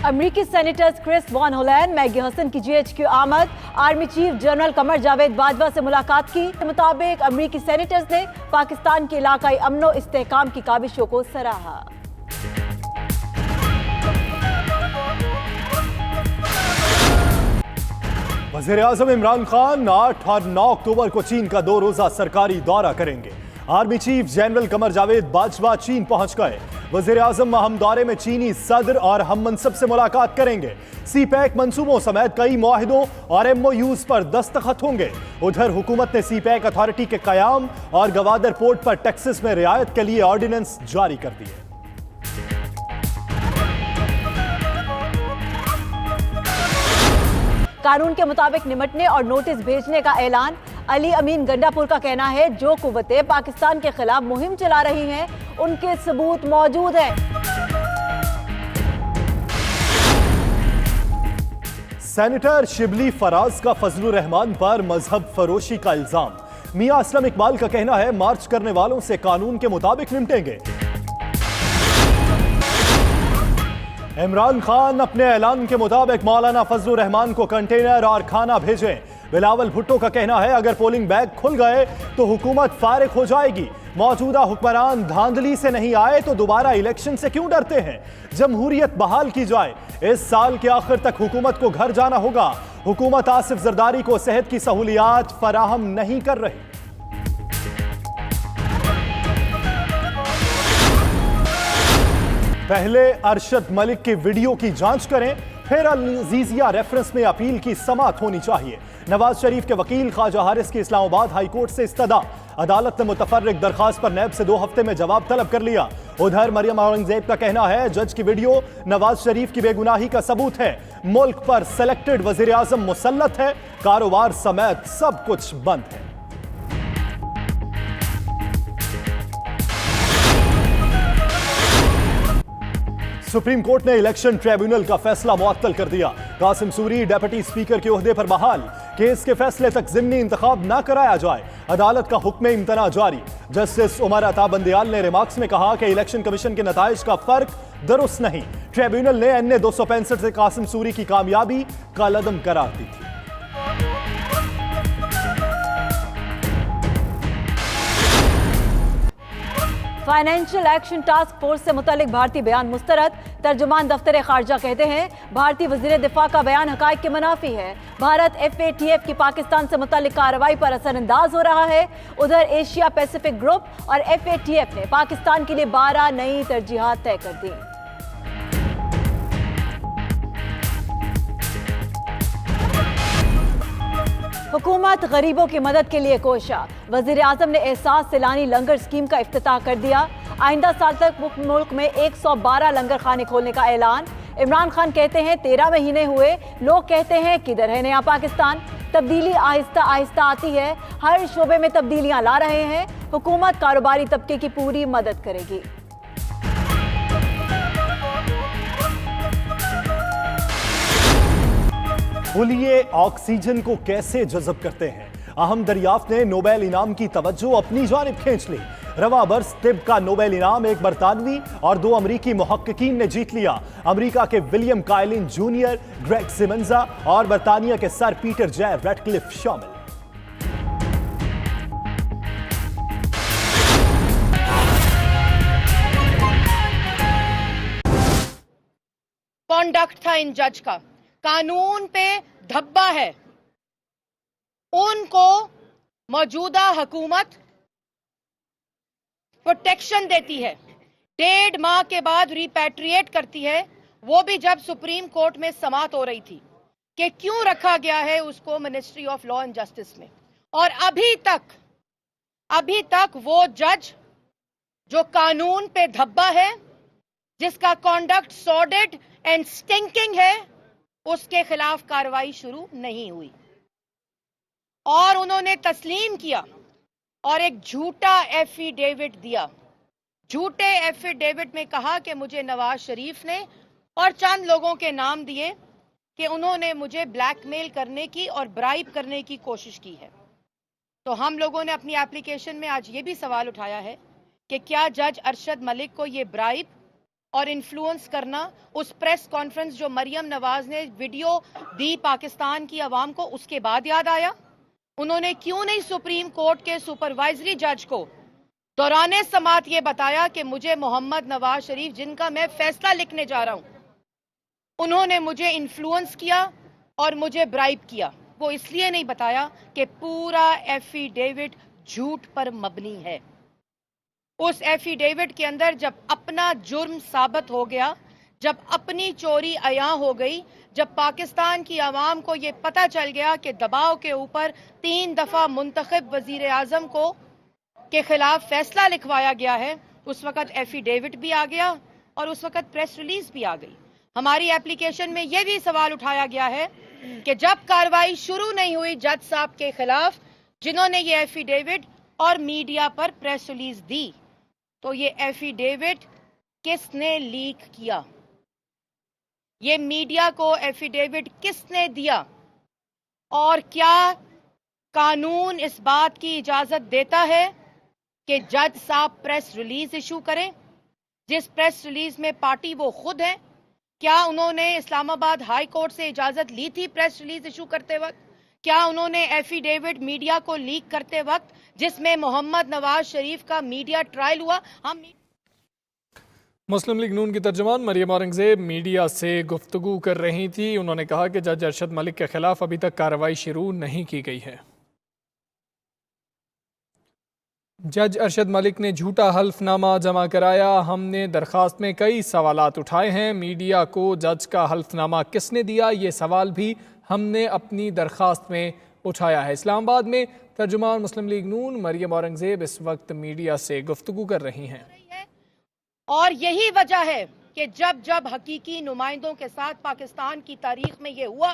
अमरीकी senators Chris Van Hollen, Maggie Hassan की GHQ आमद, army chief general Qamar Javed Bajwa से मुलाकात की। के मुताबिक अमरीकी सेनेटर्स ने पाकिस्तान के इलाकाई अमनो इस्तेहकाम की काविशों को सराहा। वज़ीर-ए-आज़म इमरान खान 8 और 9 अक्टूबर को चीन का 2 रोज़ा सरकारी दौरा करेंगे। Army chief general Qamar Javed Bajwa चीन पहुंच गए। वज़ीर-ए-आज़म अहम दौरे में चीनी सदर और हम मनसब से मुलाकात करेंगे। CPEC मंसूबों समेत कई मुआहिदों और MOUs पर दस्तखत होंगे। उधर हुकूमत ने CPEC अथॉरिटी के क़याम और गवादर पोर्ट पर टैक्सेस में रियायत के लिए ऑर्डिनेंस जारी कर दिए। कानून के मुताबिक निमटने और नोटिस भेजने का ऐलान। अली अमीन गंडापुर का कहना है, जो कुव्वतें पाकिस्तान के खिलाफ मुहिम चला रही हैं, उनके सबूत मौजूद हैं। सेनेटर शिबली फराज का फजलुर रहमान पर मजहब फरोशी का इल्जाम। मियां असलम इकबाल का कहना है, मार्च करने वालों से कानून के मुताबिक निपटेंगे। इमरान खान अपने ऐलान के मुताबिक मौलाना फजलुर रहमान को कंटेनर और खाना भेजें। बिलावल भुट्टो का कहना है, अगर पोलिंग बैग खुल गए तो हुकूमत फारिग हो जाएगी। मौजूदा हुक्मरान धांधली से नहीं आए तो दोबारा इलेक्शन से क्यों डरते हैं? जमहूरियत बहाल की जाए। इस साल के आखिर तक हुकूमत को घर जाना होगा। हुकूमत आसिफ जरदारी को सेहत की सहूलियात फराहम नहीं कर रही। पहले अरशद मलिक की वीडियो की जांच करें, फिर अल-अज़ीज़िया रेफरेंस में अपील की समाअत होनी चाहिए। नवाज शरीफ के वकील ख्वाजा हारिस की इस्लामाबाद हाई कोर्ट से इस्तदा। अदालत ने मुतफर्रिक दरखास्त पर नैब से 2 हफ्ते में जवाब तलब कर लिया। उधर मरियम औरंगजेब का कहना है, जज की वीडियो नवाज शरीफ की बेगुनाही का सबूत है। मुल्क पर सेलेक्टेड वज़ीर-ए-आज़म मुसल्लत है, कारोबार समेत सब कुछ बंद है। सुप्रीम कोर्ट ने इलेक्शन ट्रिब्यूनल का फैसला मुअत्तल कर दिया। कासिम सूरी डिप्टी स्पीकर के ओहदे पर बहाल। केस के फैसले तक ज़िमनी इंतखाब ना कराया जाए। अदालत का हुक्म इम्तना जारी। जस्टिस उमर अता बंदियाल ने रिमार्क्स में कहा कि इलेक्शन कमीशन के नताइज का फर्क दुरुस्त नहीं। ट्रिब्यूनल ने NA 265 से कासिम सूरी की कामयाबी कलअदम करार दी थी। फाइनेंशियल एक्शन टास्क फोर्स से मुतालिक भारतीय बयान मुस्तरद। तर्जुमान दफ्तर खारजा कहते हैं, भारतीय वजीर दिफा का बयान हकायक के मुनाफी है। भारत FATF की पाकिस्तान से मुतालिक कार्रवाई पर असरअंदाज हो रहा है। उधर एशिया पैसिफिक ग्रुप और FATF ने पाकिस्तान के लिए 12 नई तरजीहात तय कर दी। हुकूमत गरीबों की मदद के लिए कोशा। वज़ीर-ए-आज़म ने एहसास सिलानी लंगर स्कीम का इफ्तिताह कर दिया। आइंदा साल तक मुल्क में 112 लंगर खाने खोलने का ऐलान। इमरान खान कहते हैं, 13 महीने हुए, लोग कहते हैं किधर है नया पाकिस्तान। तब्दीली आहिस्ता आहिस्ता आती है, हर शोबे में तब्दीलियां ला रहे हैं। हुकूमत कारोबारी तबके की पूरी मदद करेगी। बोलिए, ऑक्सीजन को कैसे जज़ब करते हैं? अहम दरियाफ्त ने नोबेल इनाम की तवज्जो अपनी जानिब खींच ली। रवा बरस तिब का नोबेल इनाम एक बरतानवी और 2 अमरीकी मुहक्किकीन ने जीत लिया। अमरीका के विलियम काइलिन जूनियर, ग्रेग सिमंजा और बरतानिया के सर पीटर जे रेडक्लिफ शामिल। कॉन्डक्ट था इन जज का, कानून पे धब्बा है। उनको मौजूदा हुकूमत प्रोटेक्शन देती है, 1.5 माह के बाद रिपैट्रिएट करती है, वो भी जब सुप्रीम कोर्ट में समाअत हो रही थी कि क्यों रखा गया है उसको ministry of law and justice में। और अभी तक वो जज जो कानून पे धब्बा है, जिसका कॉन्डक्ट सॉर्डेड एंड स्टिंकिंग है, उसके खिलाफ कार्रवाई शुरू नहीं हुई। और उन्होंने तस्लीम किया और एक झूठा एफिडेविट दिया। झूठे एफिडेविट में कहा कि मुझे नवाज शरीफ ने और चंद लोगों के नाम दिए कि उन्होंने मुझे ब्लैकमेल करने की और ब्राइब करने की कोशिश की है। तो हम लोगों ने अपनी एप्लीकेशन में आज ये भी सवाल उठाया है कि क्या जज अरशद मलिक को ये ब्राइब اور انفلوئنس کرنا. اس پریس کانفرنس جو مریم نواز نے ویڈیو دی پاکستان کی عوام کو, اس کے بعد یاد آیا. انہوں نے کیوں نہیں سپریم کورٹ کے سپروائزری جج کو دوران سماعت یہ بتایا کہ مجھے محمد نواز شریف, جن کا میں فیصلہ لکھنے جا رہا ہوں, انہوں نے مجھے انفلوئنس کیا اور مجھے برائب کیا. وہ اس لیے نہیں بتایا کہ پورا ایفیڈیوٹ جھوٹ پر مبنی ہے. اس ایفیڈیوٹ کے اندر جب اپنا جرم ثابت ہو گیا, جب اپنی چوری عیاں ہو گئی, جب پاکستان کی عوام کو یہ پتہ چل گیا کہ دباؤ کے اوپر 3 دفعہ منتخب وزیر اعظم کو کے خلاف فیصلہ لکھوایا گیا ہے, اس وقت ایفیڈیوٹ بھی آ گیا اور اس وقت پریس ریلیز بھی آ گئی. ہماری اپلیکیشن میں یہ بھی سوال اٹھایا گیا ہے کہ جب کارروائی شروع نہیں ہوئی جج صاحب کے خلاف, جنہوں نے یہ ایفیڈیوٹ اور میڈیا پر پریس ریلیز دی, تو یہ ایفیڈیوٹ کس نے لیک کیا؟ یہ میڈیا کو ایفیڈیوٹ کس نے دیا؟ اور کیا قانون اس بات کی اجازت دیتا ہے کہ جج صاحب پریس ریلیز ایشو کریں؟ جس پریس ریلیز میں پارٹی وہ خود ہیں, کیا انہوں نے اسلام آباد ہائی کورٹ سے اجازت لی تھی پریس ریلیز ایشو کرتے وقت؟ کیا انہوں نے ایفیڈیوٹ میڈیا کو لیک کرتے وقت, جس میں محمد نواز شریف کا میڈیا ٹرائل ہوا, مسلم لیگ نون کی ترجمان مریم اورنگزیب میڈیا سے گفتگو کر رہی تھی. انہوں نے کہا کہ جج ارشد ملک کے خلاف ابھی تک کارروائی شروع نہیں کی گئی ہے. جج ارشد ملک نے جھوٹا حلف نامہ جمع کرایا. ہم نے درخواست میں کئی سوالات اٹھائے ہیں. میڈیا کو جج کا حلف نامہ کس نے دیا, یہ سوال بھی ہم نے اپنی درخواست میں اٹھایا ہے. اسلام آباد میں ترجمان مسلم لیگ نون مریم اورنگزیب اس وقت میڈیا سے گفتگو کر رہی ہیں. اور یہی وجہ ہے کہ جب جب حقیقی نمائندوں کے ساتھ پاکستان کی تاریخ میں یہ ہوا,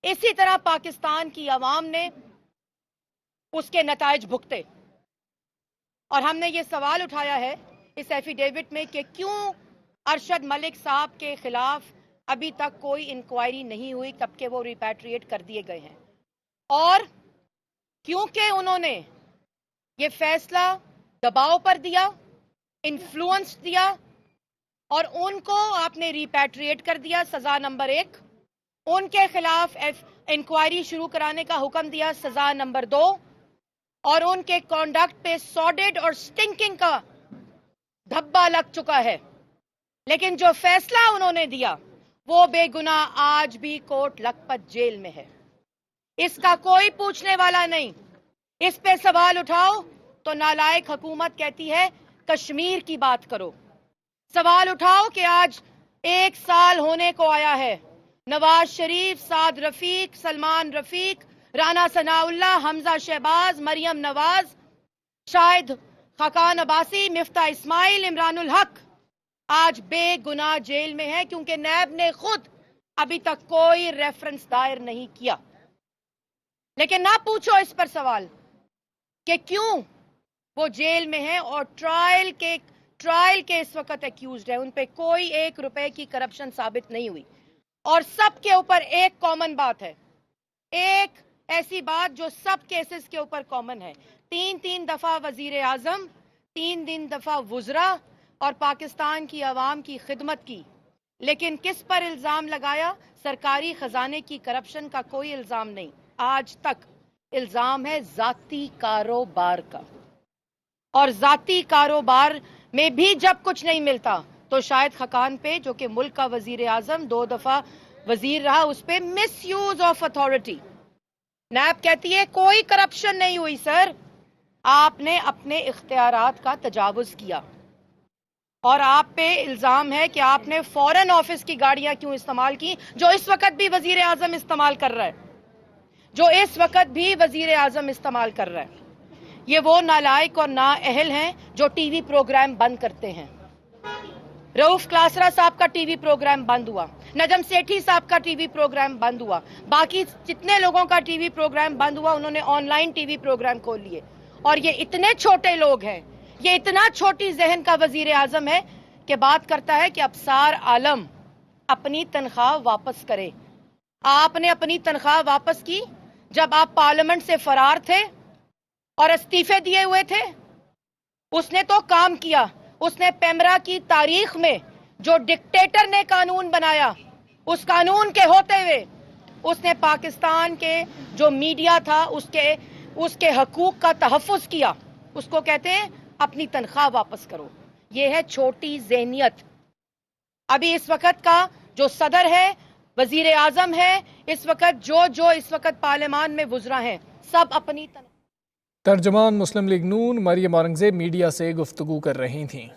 اسی طرح پاکستان کی عوام نے اس کے نتائج بھگتے. اور ہم نے یہ سوال اٹھایا ہے اس ایفیڈیوٹ میں کہ کیوں ارشد ملک صاحب کے خلاف ابھی تک کوئی انکوائری نہیں ہوئی, تب کہ وہ ریپیٹریٹ کر دیے گئے ہیں. اور کیونکہ انہوں نے یہ فیصلہ دباؤ پر دیا, انفلوئنس دیا, اور ان کو آپ نے ریپیٹریٹ کر دیا, سزا نمبر 1. ان کے خلاف انکوائری شروع کرانے کا حکم دیا, سزا نمبر 2. اور ان کے کانڈکٹ پہ سوڈڈ اور سٹنکنگ کا دھبا لگ چکا ہے. لیکن جو فیصلہ انہوں نے دیا وہ بے گناہ آج بھی کوٹ لکھپت جیل میں ہے. اس کا کوئی پوچھنے والا نہیں. اس پہ سوال اٹھاؤ تو نالائق حکومت کہتی ہے کشمیر کی بات کرو. سوال اٹھاؤ کہ آج 1 سال ہونے کو آیا ہے, نواز شریف, سعد رفیق, سلمان رفیق, رانا ثناء اللہ, حمزہ شہباز, مریم نواز, شاہد خاقان عباسی, مفتاح اسماعیل, عمران الحق آج بے گناہ جیل میں ہے, کیونکہ نیب نے خود ابھی تک کوئی ریفرنس دائر نہیں کیا. لیکن نہ پوچھو اس پر سوال کہ کیوں وہ جیل میں ہیں اور ٹرائل کے اس وقت ایکیوزڈ ہے. ان پہ کوئی 1 روپے کی کرپشن ثابت نہیں ہوئی. اور سب کے اوپر ایک کامن بات ہے, ایک ایسی بات جو سب کیسز کے اوپر کامن ہے. 3 دفعہ وزیر اعظم, 3 دفعہ وزراء اور پاکستان کی عوام کی خدمت کی. لیکن کس پر الزام لگایا؟ سرکاری خزانے کی کرپشن کا کوئی الزام نہیں. آج تک الزام ہے ذاتی کاروبار کا. اور ذاتی کاروبار میں بھی جب کچھ نہیں ملتا تو شاہد خاقان پہ, جو کہ ملک کا وزیر اعظم 2 دفعہ وزیر رہا, اس پہ مس یوز آف اتھارٹی. نیب کہتی ہے کوئی کرپشن نہیں ہوئی سر, آپ نے اپنے اختیارات کا تجاوز کیا. اور آپ پہ الزام ہے کہ آپ نے فورن آفس کی گاڑیاں کیوں استعمال کی, جو اس وقت بھی وزیر اعظم استعمال کر رہا ہے, یہ وہ نالائق اور نااہل ہیں جو ٹی وی پروگرام بند کرتے ہیں. رؤف کلاسرا صاحب کا ٹی وی پروگرام بند ہوا, نجم سیٹھی صاحب کا ٹی وی پروگرام بند ہوا, باقی جتنے لوگوں کا ٹی وی پروگرام بند ہوا انہوں نے online TV programme کھول لیے. اور یہ اتنے چھوٹے لوگ ہیں, یہ اتنا چھوٹی ذہن کا وزیر اعظم ہے کہ بات کرتا ہے کہ ابصار عالم اپنی تنخواہ واپس کرے. آپ نے اپنی تنخواہ واپس کی جب آپ پارلیمنٹ سے فرار تھے اور استعفے دیے ہوئے تھے. اس نے تو کام کیا. اس نے پیمرا کی تاریخ میں जो डिक्टेटर ने कानून बनाया, उस कानून के होते हुए उसने पाकिस्तान के जो मीडिया था उसके हकूक का तहफ़्फ़ुज़ किया। उसको कहते हैं अपनी तनख्वाह वापस करो। ये है छोटी ज़हनियत। अभी इस वक्त का जो सदर है, वजीर आज़म है, इस वक्त जो इस वक्त पार्लियामान में वुज़रा हैं, सब अपनी तर्जुमान मुस्लिम लीग नून मरियम औरंगज़ेब मीडिया से गुफ्तगू कर रही थीं।